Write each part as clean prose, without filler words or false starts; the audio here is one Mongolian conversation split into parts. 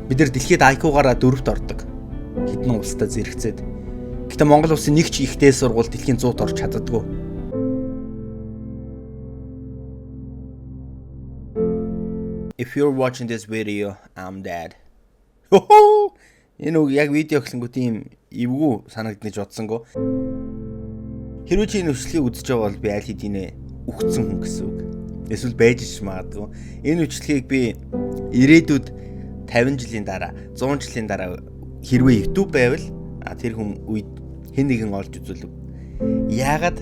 Бид нар дэлхийд IQ-гаараа 4-т ордог. Хэдэн улстай зэрэгцээд. Гэхдээ Монгол улсын нэг ч ихтэй сургууль дэлхийн 100-т орж чаддаггүй. If you're watching this video, I'm dead. Энэ үг яг видео эхлэнгүүт ийм эвгүй санагднаж бодсонгүй. Хэрвээ чи энэ үчлэгийг үзэж байгаа бол би аль хэдийнэ үхсэн хүн гэсэн үг. Эсвэл байж ч магадгүй. Энэ үчлэгийг би ирээдүйд 50 жилийн дараа, 100 жилийн дараа хэрвээ YouTube байвал тэр хүн үед хэн нэгэн олж үзүүлв. Яагаад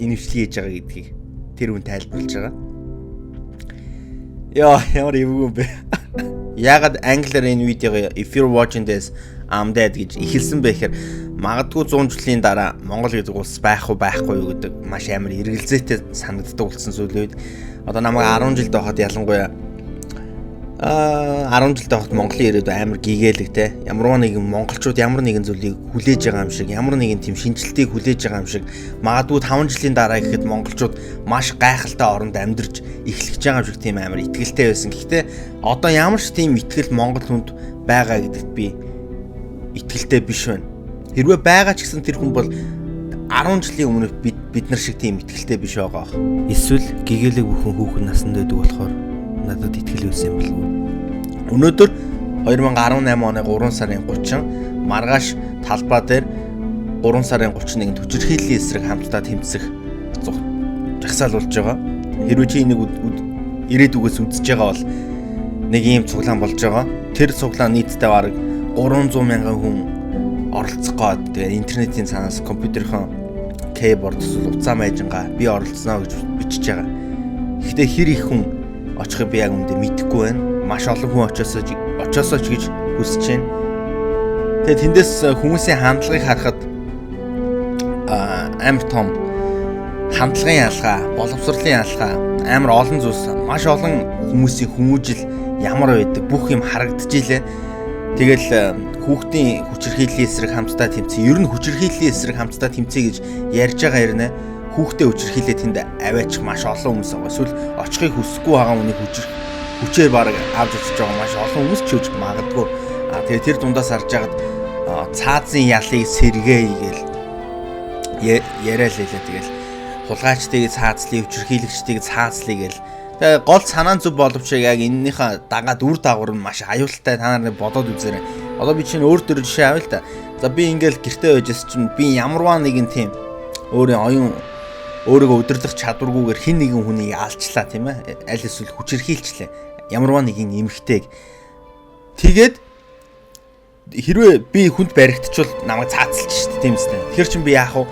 энэ үчлэгийг хийж байгаа гэдгийг тэр хүн тайлбарлаж байгаа. Яа, ямар эвгүй бэ? Яагаад англиар энэ видеого if you're watching this I'm dead гэж ихэлсэн бэ гэхээр магадгүй 100 жилийн дараа Монгол гэдэг улс байх уу байхгүй юу гэдэг маш амар эргэлзээтэй санагддаг болсон зүйлүүд. Одоо намайг 10 жилд байхад ялангуяа 10 жилд байхад Монголын ирээдүй амар гэгээлэг те. Ямар нэгэн монголчууд ямар нэгэн зүйлийг хүлээж байгаа юм шиг, ямар нэгэн тийм шинжилтийг хүлээж байгаа юм шиг магадгүй 5 жилийн дараа гэхэд монголчууд маш гайхалтай оронд амьдарч эхлэж байгаа юм шиг тийм амар итгэлтэй байсан. Гэхдээ одоо ямар ч тийм итгэл Монгол хүнд байгаа гэдэгт би итгэлтэй биш байна. Хэрвээ байгаа ч гэсэн тэр хүн бол 10 жилийн өмнө бид нар шиг тийм итгэлтэй биш байгаа. Эсвэл гэгээлэг бүхэн хүүхэн насанд байдаг болохоор надад итгэл байсан юм болов. Өнөөдөр 2018 оны 3 сарын 30 маргааш талбай дээр 3 сарын 31-нд хүчирхийллийн эсрэг хамтдаа тэмцэх жагсаал болж байгаа. Хэрвээ чи энийг ирээдүйгээс үзэж байгаа бол нэг ийм цуглаан болж байгаа. Тэр цуглаан нийтдээ бараг 300 мянган хүн оролцох гээд тэгээ интернетийн цаанаас компьютерийн кейборд эсвэл уцаа майжингаа би оролцсноо гэж бичиж байгаа. Гэхдээ хэр их хүн очихыг би яг үндэ мэдэхгүй байна. Маш олон хүн очосооч гэж хүсэж байна. Тэгээд тэндээс хүмүүсийн хандлагыг харахад амар том хандлагын ялгаа, боловсролын ялгаа, амар олон зүйлс, маш олон хүмүүсийн хүмүүжил ямар байдаг бүх юм харагдаж илээ. Тэгэл хүүхдийн хүчирхийллийн эсрэг хамтдаа тэмцээ. Ер нь хүчирхийллийн эсрэг хамтдаа тэмцээ гэж ярьж байгаа хэрнээ хүүхдээ хүчирхийлээ тэнд аваачих маш олон хүмүүс байгаа. Эсвэл очихыг хүсэхгүй байгаа хүнийг хүчээр бараг авч очиж байгаа маш олон хүмүүс ч үуч магадгүй. Тэгээ тэр дундаас харж агаад цаазын ялыг сэргээе гээл яриа л хэлээ. Тэгэл хулгайчдыг цаазлыг, хүчирхийлэгчдийг цаазлыг гээл. Тэгээ гол санаан зүв боловч яг энэнийхээ дагаад үр дагавар нь маш аюултай та нар бодоод үзээрэй. Одоо би чинь өөр төр жишээ авъя л та. За би ингээл гэртээ байжс чинь би ямарваа нэгэн тийм өөрийн оюун өөрийгөө удирдах чадваргүйгээр хэн нэгэн хүнийг алчлаа тийм ээ. Аль эсвэл хүчирхийлчлээ. Ямарваа нэгэн эмхтэйг. Тэгээд хэрвээ би хүнд баригдчихвол намайг цаацалж штэ тийм үстэй. Тэгэхээр чин би яах вэ?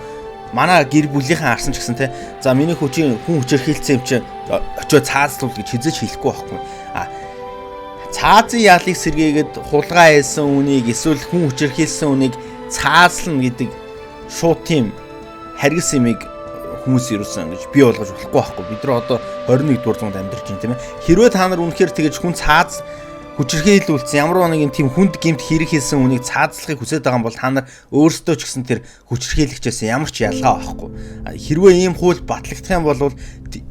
Манай гэр бүлийнхэн харсан ч гэсэн те за миний хүчин хүн хүчирхийлсэн юм чи очиод цаазлуул гэж хизэж хэлэхгүй байхгүй. Цаазын ялыг сэргээгээд хулгай хийсэн үнийг эсвэл хүн хүчирхийлсэн үнийг цаазлна гэдэг шууд тийм харгас юмыг хүмүүс юусэн гэж бий болгож болохгүй байхгүй. Бид нар одоо 21-р зуунд амьдарч байна тийм ээ. Хэрвээ та нар үнэхээр тэгэж хүн цааз хүчирхийлүүлсэн ямар нэгэн тийм хүнд гэмт хэрэг хийсэн үнийг цаазлахыг хүсэж байгаа юм бол та нар өөрсдөө ч гэсэн тэр хүчирхийлэгчээс ямар ч ялгаа байхгүй. Хэрвээ ийм хууль батлагдах юм бол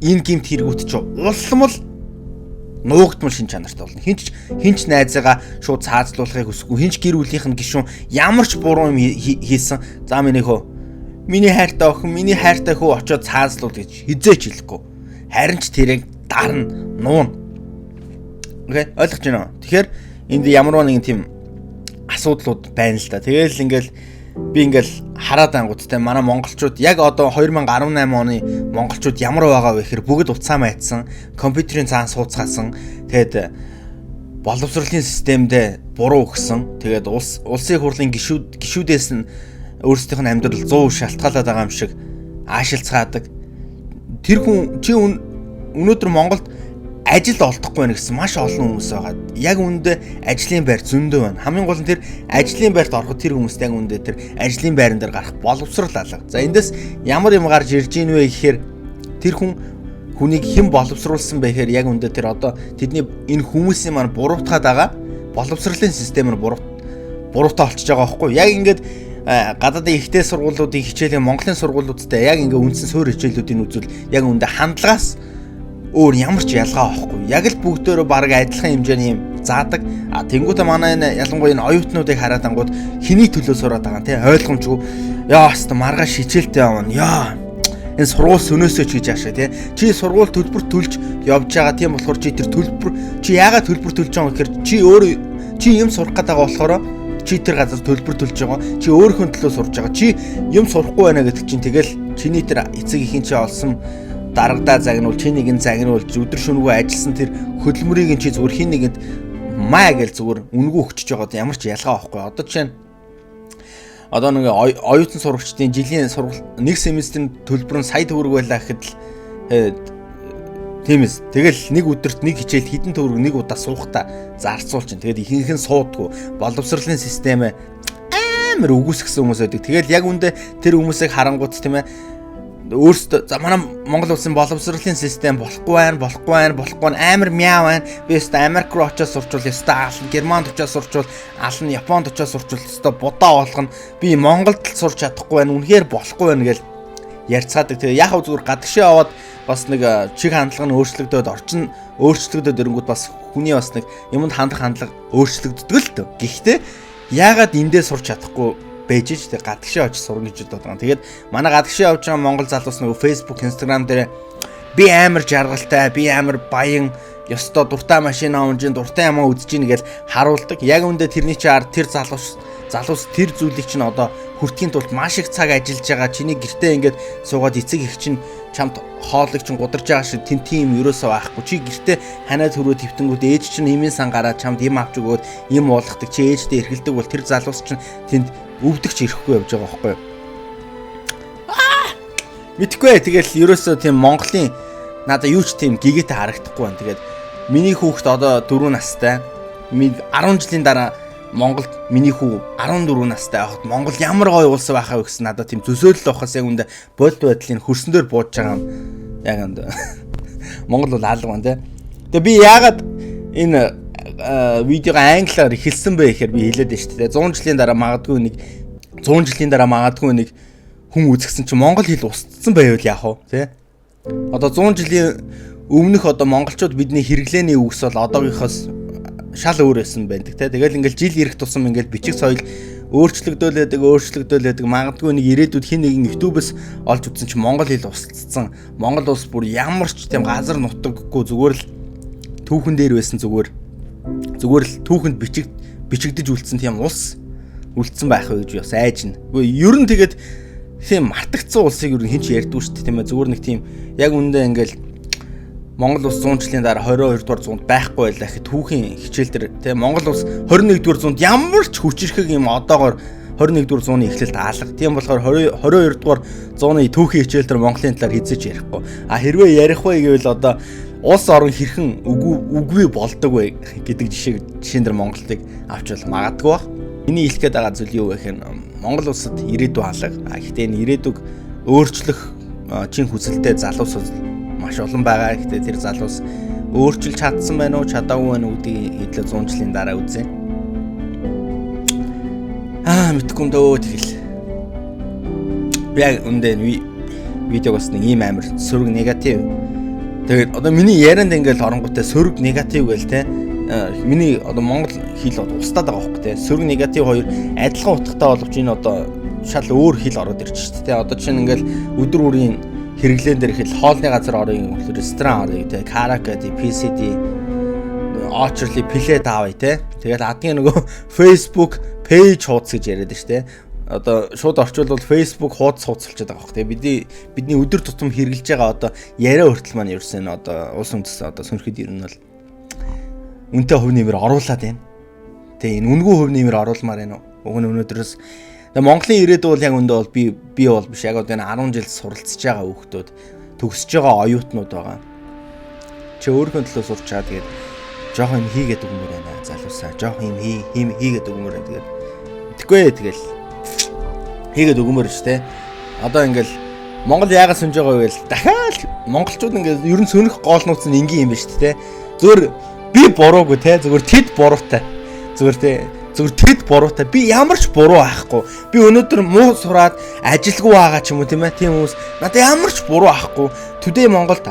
энэ гэмт хэрэгүүд ч улсмал нуугдмал шин чанартай болно. Хинч найзаагаа шууд цаазлуулахыг хүсэхгүй. Хинч гэр бүлийнх нь гишүүн ямар ч буруу юм хийсэн. За миний хайртай охин, миний хайртай хүү очиод цаазлуул гэж хизээч хэлэхгүй. Харин ч тэрийг дарна, нуун. Окей, ойлгож байна уу? Тэгэхээр энд ямар нэгэн тийм асуудлууд байна л да. Тэгээл ингээл би ингээл хараад ангуудтай манай монголчууд яг одоо 2018 оны монголчууд ямар байгаа вэ гэхээр бүгд уцаа майцсан, компьютерийн цаан сууцгаасан. Тэгээд боловсролын системдээ буруу өгсөн. Тэгээд улсын хурлын гишүүдээс нь өөрсдийнх нь амьдрал 100% шалтгаалаад байгаа юм шиг аашилцгаадаг. Тэр хүн чи өнөөдөр Монголд ажил олдохгүй байна гэсэн маш олон хүмүүс байгаа. Яг үүндээ ажлын байр зөндөө байна. Хамгийн гол нь тэр ажлын байрт ороход тэр хүмүүст яг үүндээ тэр ажлын байран дээр гарах боловсрал алга. За эндээс ямар юм гарч ирж ийн вэ гэхээр тэр хүнийг хэн боловсруулсан бэ гэхээр яг үүндээ тэр одоо тэдний энэ хүмүүсийн маань буруутгаад байгаа боловсролын системээр буруутаа олчж байгаа байхгүй. Яг ингээд гадаадын ихтэй сургуулиудын хичээлийн Монголын сургуулиудтай яг ингээ үндсэн суурь хичээлүүдийн үзвэл яг үүндээ хандлагаас өөр ямар ч ялгаа байхгүй. Яг л бүгдөө бараг адилхан хэмжээний юм заадаг. Тэнгуүтэ манай энэ ялангуяа энэ оюутнуудыг хараад ангууд хэний төлөө сураад байгаа те ойлгомжгүй. Яа хаста маргааш хичээлтэй явна. Яа энэ сургууль сөнөөсөө ч гэж яашаа те. Чи сургууль төлбөр төлж явж байгаа тийм болохоор чи тэр төлбөр чи яагаад төлбөр төлж байгаа гэхээр чи юм сурах гэдэг болохоор чи тэр газар төлбөр төлж байгаа. Чи өөрийнхөө төлөө сурж байгаа. Чи юм сурахгүй байна гэдэг чинь тэгэл чиний тэр эцэг ихийн чи олсон дарагдаа загнуул чинийг нь загнуулж өдөр шөнөгүй ажилласан тэр хөдөлмөрийг нь чи зүгээр хин нэгэнд маа гэл зүгээр үнгүү өгчөж байгаад ямар ч ялгаа байхгүй. Одоо жишээ нь одоо нэг оюутан сурагчдын жилийн сургууль нэг семестрийн төлбөр нь сая төгрөг байлаа гэхэд л тиймээс тэгэл нэг өдөрт нэг хичээл хэдэн төгрөг нэг удаа суухтаа зарцуулж чинь тэгээд ихэнх нь суудгүй боловсролын систем амар үгүйсгсэн хүмүүс байдаг. Тэгэл яг үндэ тэр хүмүүсийг харангуут тийм ээ өөрсдөө за манай Монгол улсын боловсролын систем болохгүй амар мяа байна. Би өөртөө Америк руу очиж сурчвал өөртөө ална, Германд очиж сурчвал ална, Японд очиж сурчвал өөртөө будаа болгоно. Би Монголд л сурч чадахгүй байна. Үнэхээр болохгүй байна гэж ярьцгаадаг. Тэгээ яг зүгээр гадагшаа аваад бас нэг чиг хандлага нь өөрчлөгдөөд орчин өөрчлөгдөөд ирэнгүүт бас хүний бас нэг юмд хандах хандлага өөрчлөгддөг л дөө. Гэхдээ яагаад эндээ сурч чадахгүй бэжж тэг гадагшаа очиж сурна гэж боддог. Тэгээд манай гадагшаа явж байгаа монгол залуус нөгөө Facebook, Instagram дээр би амар жаргалтай, би амар баян, ёстой дуртай машина унжин, дуртай юмаа үзэж ийн гэж харуулдаг. Яг үндэ тэрний чи ард тэр залуус тэр зүйлийг чинь одоо хүртхийн тулд маш их цаг ажиллаж байгаа. Чиний гэртээ ингээд суугаад эцэг их чинь чамд хоолыг чинь гударж байгаа шиг тийм ерөөсөө байхгүй. Чи гэртээ ханаа төрөө твтэнгүүд ээж чинь имийн сан гараад чамд им авч өгөөд им уулгадаг. Чи ээжтэй эрхэлдэг бол тэр залуус чинь тэнд өвдөгч ирэхгүй явж байгаа байхгүй юу? Мэдхгүй. Тэгэл ерөөсөө тийм Монголын надаа юу ч тийм гэгээтэй харагдахгүй байна. Тэгээд миний хүүхэд одоо 4 настай. 10 жилийн дараа Монголд миний хүү 14 настай байхад Монгол ямар гоё улс байхаа вэ гэсэн надад тийм төсөөлөл авахаас яг үндэ бодит байдлын хөрсөн дээр бууж байгаа юм. Яг үндэ Монгол бол алга байна те. Тэгээ би яагаад энэ видеог англиар хэлсэн бэ гэхээр би хэлээд байна шүү дээ. 100 жилийн дараа магадгүй нэг хүн үзгсэн чинь монгол хэл устсан байвал яах вэ те. Одоо 100 жилийн өмнөх одоо монголчууд бидний хэрэглээний үгс бол одоогийнхоос шал өөр байсан байдаг те. Тэгэл ингээл жил ирэх тусам ингээл бичиг соёл өөрчлөгдөөлөдөг магадгүй нэг ирээдүйд хин нэгэн YouTube-с олж үзсэн чинь монгол хэл устсан. Монгол улс бүр ямар ч тийм газар нутаггүй зүгээр л түүхэн дээр байсан зүгээр л түүхэнд бичигдэж үлдсэн тийм улс үлдсэн байх вэ гэж бас айж нэ. Ер нь тэгээд тийм мартагдсан улсыг ер нь хинч ярьдгүй шүү дээ тийм ээ. Зүгээр нэг тийм яг үндэ ингээл Монгол улс 100 жилийн дараа 22 дугаар зуунд байхгүй байлаа гэхэд түүхийн хичээл дээр тийм Монгол улс 21 дугаар зуунд ямар ч хүчирхэг юм одоогоор 21 дугаар зууны эхлэлд алга. Тийм болохоор 22 дугаар зууны түүхийн хичээл дээр Монголын талаар хизэж ярихгүй. Хэрвээ ярих вэ гэвэл одоо улс орон хэрхэн үгүй болдог вэ гэдэг жишээн дээр Монголыг авч бол магадгүй баг. Миний хэлэх гээд байгаа зүйл юу вэ гэхээр Монгол улсад ирээдүй алга. Гэхдээ энэ ирээдүг өөрчлөх чин хүсэлтэй залуусууд маш олон байгаа. Гэхдээ тэр залуус өөрчилж чадсан байна уу, чадаагүй байна уу гэдгийг хэдлээ 100 жилийн дараа үзье. Мэдгүй дөө тэгэл. Би яг үндэ видеогоос нэг ийм амар сөрөг негатив. Тэгээд одоо миний ярианд ингээл оронготой сөрөг негатив гээл те. Миний одоо монгол хэл устдаад байгаа байхгүй те. Сөрөг негатив хоёр адилхан утгатай боловч энэ одоо шал өөр хэл ороод ирж шүү дээ. Одоо чинь ингээл өдөр бүрийн хэрэглэн дээр ихэл хоолны газар орё, ресторан орё те. Караоке, PCD, очерли плейт авъя те. Тэгээд адгийн нөгөө Facebook page хуудас гэж яриад шүү дээ. Одоо шууд орчуулбал Facebook хуудас хуудасалчаад байгаа хөөх. Тэгээ бидний өдөр тутам хэрэглэж байгаа одоо яриа хүртэл маань ерөөсөн одоо улс үндэс одоо сүнхэд ер нь бол үнэтэй хувь нэмэр оруулаад байна. Тэгээ энэ үнгүй хувь нэмэр оруулмаар байна уу? Уг нь өнөөдрөөс Монголын ирээдүй бол яг үндэ бол би бол биш. Яг одоо энэ 10 жил суралцж байгаа хүүхдүүд, төгсөж байгаа оюутнууд байгаа. Чи өөрийнхөө төлөө сурч чаа тэгээд жоох юм хийгээд өгмөр байна. Залуусаа жоох юм хийгээд өгмөр байна. Тэгээд итгэхгүй тэгэл хийгээд өгмөр шүү дээ. Одоо ингээл Монгол яагаад сүнж байгаа вэ гээл дахиад монголчууд ингээл ер нь сөнөх гол нууц нь энгийн юм ба шүү дээ. Зүгээр би буруугүй те. Зүгээр тэд буруутай. Зүгээр тэд буруутай. Би ямар ч буруу байхгүй. Би өнөөдөр муу сураад ажилгүй байгаа ч юм уу тийм ээ. Тийм хүмүүс надад ямар ч буруу байхгүй. Төдөө Монголд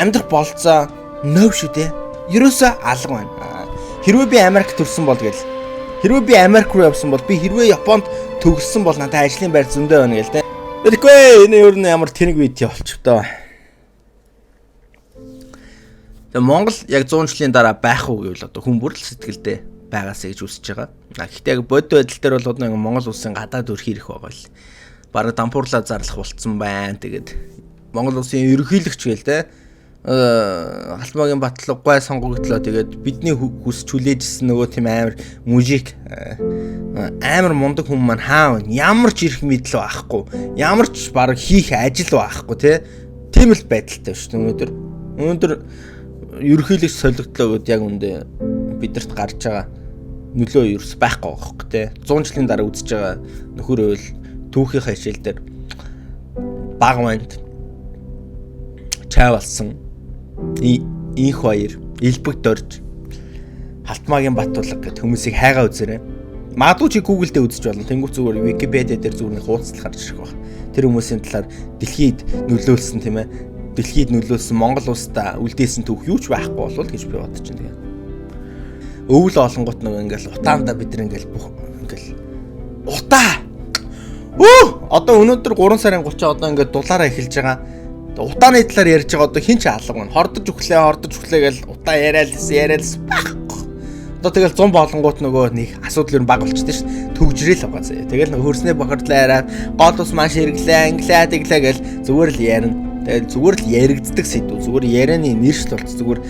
амьдрах болцоо нөв шүү дээ. Ерөөсөө алга байна. Хэрвээ би Америк төрсөн бол гэл. Хэрвээ би Америк руу явсан бол би хэрвээ Японд төгссөн бол надад ажлын байр зөндөө байна гэл тэ. Тэгэхгүй энэ юу ямар тэнэг видео болчихдоо. Тэгээ Монгол яг 100 жилийн дараа байх уу гэвэл одоо хүн бүр л сэтгэлдээ байгаасаа гэж үсэж байгаа. Гэхдээ яг бодит байдал дээр бол одоо Монгол улсын гадаад өрх ирэх байгаа л. Бараг дампуурлаа зарлах болцсон байна. Тэгээд Монгол улсын ерөнхийлөгч гээл те Халтмаагийн батлаггай сонгогдлоо. Тэгээд бидний хүс чүлээжсэн нөгөө тийм амар мужик амар мундаг хүмүүс маань хаа вэ? Ямар ч ирэх мэдл байхгүй. Ямар ч бараг хийх ажил байхгүй те. Тийм л байдалтай шүү дээ өнөөдөр ерөнхийлөгч солигдлоо гэд яг үндэ бидэрт гарч байгаа нөлөө ерөөс байхгүй байхгүй те 100 жилийн дараа үзэж байгаа нөхөр өөл түүхийн хашил дээр баг ванд чавалсан их хоёр элбэг дорж Халтмаагийн батуулга гэд хүмүүсийг хайгаа үзээрэй. Магадгүй чи Google дээр үзэж болно. Тэнгуү зүгээр Wikipedia дээр зүгээр хуудас гарч ирэх баг. Тэр хүмүүсийн талаар дэлхийд нөлөөлсөн тийм ээ. Дэлхийд нөлөөлсөн Монгол улстай үлдээсэн түүх юу ч байхгүй болов гэж би бодож байна. Тэгээ. Өвөл олонгот нэг ингээл утаанда бид нар ингээл бүх ингээл утаа. Одоо өнөөдөр 3 сарын 30 одоо ингээд дулаараа эхэлж байгаа. Утааны талаар ярьж байгаа одоо хин ч алга байна. Хордож өглөө гэл утаа яриалс байхгүй. Одоо тэгэл 100 болонгууд нөгөө нэг асуудал юу баг болчихдээ ш. Төгжрэл байгаа зэ. Тэгэл хөрснөө бохордлоо яриад гол ус маш хэрэглээ, англиа тэглээ гэл зүгээр л ярина. Тэгэл зүгээр л яригддаг сэдв. Зүгээр ярианы нэршил болц зүгээр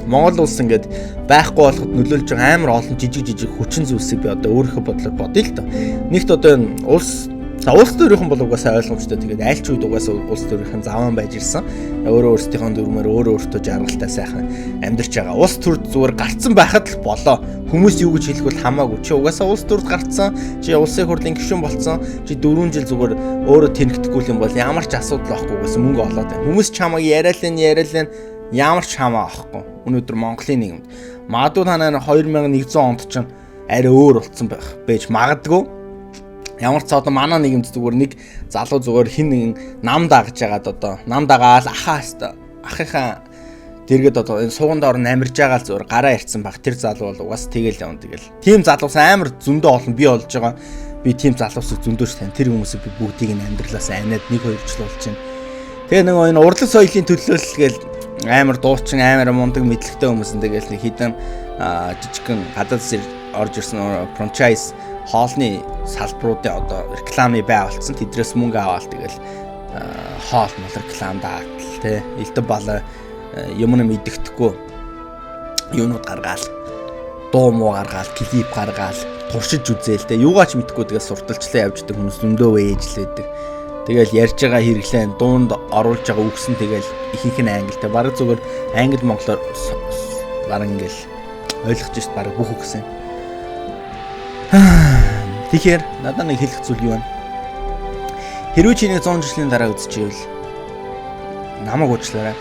Монгол улс ингээд байхгүй болоход нөлөөлж байгаа амар олон жижиг хүчин зүйлсийг би одоо өөрийнхөө бодлоор бодъё л доо. Нэгт одоо энэ улс төрийнхэн бол угаасаа ойлгомжтой. Тэгээд аль ч үед угаасаа улс төрийнхэн заван байж ирсэн. Өөрөө өөрсдийнхөө дүрмээр өөртөө жаргалтай сайхан амьдарч байгаа. Улс төр зүгээр гарцсан байхад л болоо. Хүмүүс юу гэж хэлэх бол хамаагүй. Чи угаасаа улс төрд гарцсан, чи улсын хурлын гишүүн болсон, чи 4 жил зүгээр өөрөө тэнэгдэхгүй юм бол ямар ч асуудал байхгүй угаасаа мөнгө олоод байна. Хүмүүс чамайг яриалын ямар ч хамаа авахгүй. Өнөөдөр Монголын нийгэмд магадгүй танаа 2100 онд ч арай өөр болцсон байж магадгүй. Ямар ч цаа одоо манай нийгэмд зүгээр нэг залуу зүгээр хин нэгэн нам дагж яагаад одоо нам дагаал ахынхаа дэргэд одоо энэ сууган доор намирж байгаа л зүгээр гараа ярьсан баг. Тэр залуу бол угаас тэгэл явна тэгэл. Тим залуус амар зөндөө олон би болж байгаа. Би тим залуусыг зөндөөч тань. Тэр хүмүүсийг би бүгдийг нь амьдралаас айнаад 1-2 жил болж байна. Тэгээ нөгөө энэ урлаг соёлын төлөөлөл гээл амар дуучин амар мундаг мэдлэгтэй хүмүүс нь тэгэл нэг хідэн жижигхэн гадаад орж ирсэн франчайз хоолны салбаруудын одоо рекламны бай болцсон. Тэдрээс мөнгө аваад тэгэл хоол мол реклам даатал тий элдэн бала юм мэддэхгүй юунууд гаргаал дуу муу гаргаал клип гаргаал туршиж үзээл тий юугаач мэдхгүй тэгээ сурталчлаа явждаг хүмүүс зөндөө ээжлээдэг. Тэгэл ярьж байгаа хэрэглэн дуунд оруулж байгаа үхсэн тэгэл ихэнх нь англитэй бараг зүгээр англи монголоор бараг ингээл ойлгож шít бараг бүх үхсэн. Тэгэхээр надад нэг хэлэх зүйл юу вэ? Хэрвээ чи нэг 100 жилийн дараа үзчихвэл намайг уучлаарай.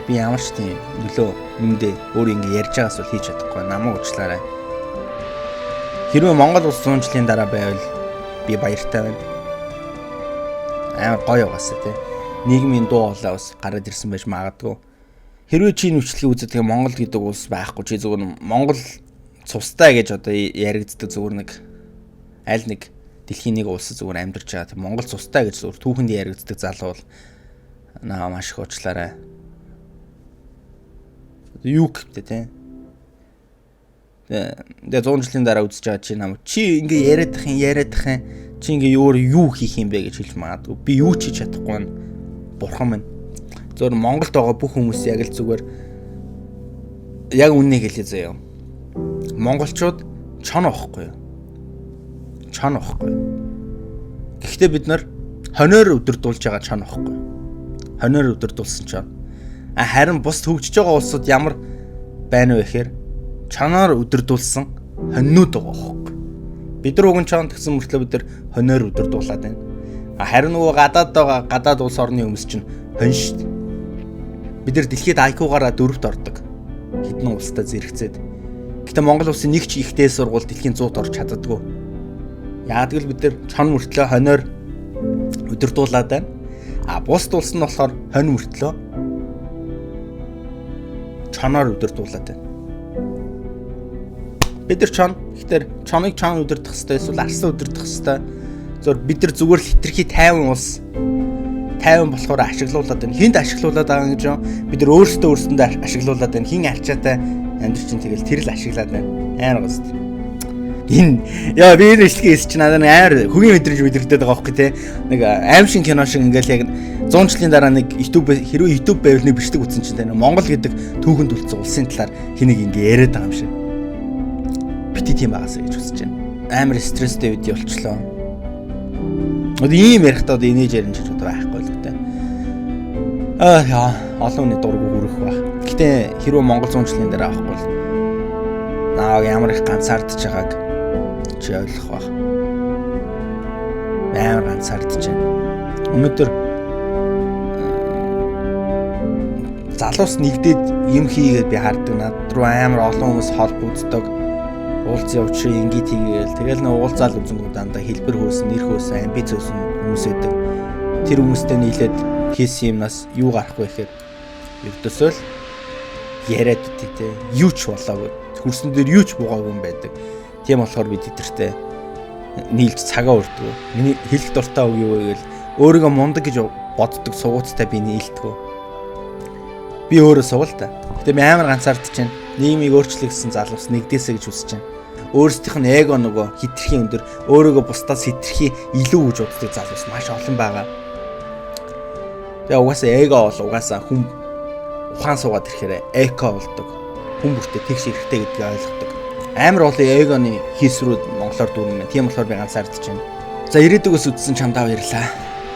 Би ямар ч тийм нөлөө үндэ өөр ингэ ярьж байгаас бол хийж чадахгүй. Намайг уучлаарай. Хэрвээ Монгол улс 100 жилийн дараа байвал би баяртай байна. Амар гоё угаасаа тий. Нийгмийн дуу хоолой бас гараад ирсэн байж магадгүй. Хэрвээ чи нүчлэгийг үздэг Монгол гэдэг улс байхгүй чи зүгээр Монгол цустай гэж одоо яригддаг зүгээр нэг аль нэг дэлхийн нэг улс зүгээр амьдарч байгаа. Тэг Монгол цустай гэж зүгээр түүхэнд яригддаг залуу бол наа маш их уучлаарай. Юу гэвтэй тий. Тэгээ 100 жилийн дараа үзэж байгаа чи нам чи ингээ яриад ах юм чи ингээ юу хийх юм бэ гэж хэлж магадгүй. Би юу ч хийж чадахгүй байна. Бурхан минь. Зөвхөн Монголд байгаа бүх хүмүүс яг л зүгээр яг үннийг хэлээ заяа. Монголчууд чон واخхгүй юу? Чон واخхгүй. Гэхдээ бид нар хониор өдөрдүүлж байгаа чон واخхгүй. Хониор өдөрдүүлсэн чон. Харин бус хөгжиж байгаа улсууд ямар байна вэ гэхээр чанаар өдөрдүүлсэн хоньнууд байгаа واخхгүй. Бид нар уг нь чон гэсэн мөртлөө бид нар хониор өдөрдүүлээд байна. Харин нөгөө гадаад улс орны хүмүүс чинь хонь шүү дээ. Бид нар дэлхийд IQ-гаараа 4-т ордог. Хэдэн улстай зэрэгцээд. Гэтэ Монгол улсын нэг ч ихтэй сургууль дэлхийн 100-д орж чаддаггүй. Яагад л бид нар чон мөртлөө хониор өдөрдүүлээд байна. Бус улс нь болохоор хонь мөртлөө чоноор удирдуулаад байна. Бид нар чон. Гэхдээ чоныг чон удирдах хэрэгтэй эсвэл арслан удирдах хэрэгтэй. Бид нар зүгээр л хитрхи тайван улс. Тайван болохоор ашиглуулад байна. Хинд ашиглуулад байгаа гэж юм. Бид нар өөрсдөө ашиглуулад байна. Хин арчаатай амьдрч чинь тэгэл тэр л ашиглаад байна. Амар гост. Энэ би энэ бичлэгийг хийж чинь надад амар хөгийн мэдрэмж мэдэрдэг байгаа байхгүй те. Нэг аим шин кино шиг ингээл яг 100 жилийн дараа нэг хэрвээ YouTube байвал нэг бичлэг үзсэн чинь те. Монгол гэдэг түүхэнд үлдсэн улсын талаар хэнийг ингээ яриад байгаа юм шиг. Бити тийм байгаасаа гэж үзэж байна. Амар стресстэй үед болчлоо. Ийм ярихдаа инээж ярин ч бодоо байхгүй л гэдэг. Олон хүний дургу хүрэх баг. Гэтэ хэрвээ Монгол 100 жилийн дараа авахгүй л нааг ямар их ганцаардж байгааг чи ойлгох баг. Амар ганцаардж байна. Өнөөдөр залуус нэгдээд юм хийгээд би хардаг. Над руу амар олон хүмүүс холбогддог. Уулз явчих ингээд хийгээл. Тэгэл нэг уулзаал үзэнгүү дандаа хэлбэр хөөсөн, нэр хөөсөн, амбиц хөөсөн хүмүүс байдаг. Тэр хүмүүстэй нийлээд хийсэн юмнаас юу гарах вэ гэхээр ердөөсөө л яриад үтээ. Юу ч болоогүй. Хөрсөн дээр юу ч бугаагүй юм байдаг. Тийм болохоор би тэдэртэй нийлж цагаа өрдөг. Миний хэлэх дуртай үг юу вэ гэвэл өөрийгөө мундаг гэж боддог суугуудтай би нийлдэг. Би өөрөө суул та. Гэтэ би амар ганцаардж байна. Нийгмийг өөрчлөх гэсэн залуус нэгдээсэ гэж хүсэж байна. Өөрсдийнх нь эго нөгөө хитрхи өндөр, өөрийгөө бусдаас хитрхи илүү гэж боддог залуус маш олон байгаа. Тэгээ угаасаа эго бол угаасаа хүн ухаан суугаад ирэхээр эко болдог. Хүн бүртээ тэгш хэрэгтэй гэдгийг ойлгодог. Амар олон эгоны хийсрүүд монголоор дүүрнэ. Тийм болохоор би ганцаардж байна. За ирээдүйгээс үдсэн чамдаа баярлаа.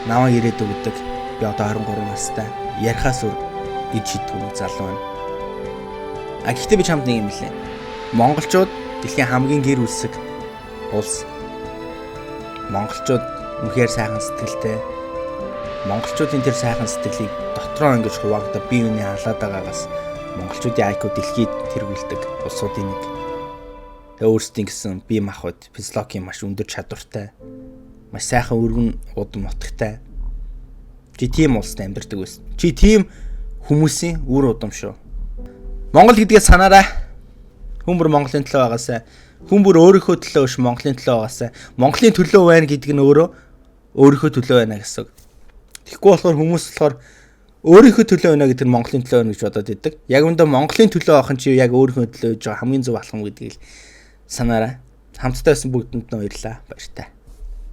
Намайг ирээдүй гэдэг. Би одоо 23 настай. Ярихаас өөр гэж шийдвэр залуу байна. Гэхдээ би чамд нэг юм хэлээ. Монголчууд дэлхийн хамгийн гэр үлсэг улс. Монголчууд үнэхээр сайхан сэтгэлтэй. Монголчуудын тэр сайхан сэтгэлийг дотроо ингэж хуваагдаа бие биений халаад байгаагаас монголчуудын IQ дэлхийд тэргүүлдэг улсуудын нэг. Тэгээ өөрсдийн гэсэн бие махбод физиологийн маш өндөр чадвартай, маш сайхан өргөн удам нутагтай. Чи тийм улсад амьдардаг байсан. Чи тийм хүмүүсийн үр удам шүү. Монгол гэдгээ санаарай. Хүн бүр Монголын төлөө байгаасай. Хүн бүр өөрийнхөө төлөө биш Монголын төлөө байгаасай. Монголын төлөө байна гэдэг нь өөрөө өөрийнхөө төлөө байна гэсэн. Тэгэхгүй болохоор хүмүүс болохоор өөрийнхөө төлөө байна гэдэг нь Монголын төлөө байна гэж бодоод байдаг. Яг үүндээ Монголын төлөө авах нь чи яг өөрийнхөө төлөө гэж хамгийн зөв алхам гэдгийг санаарай. Хамтдаа байсан бүгдэнд нь баярлалаа. Баяртай.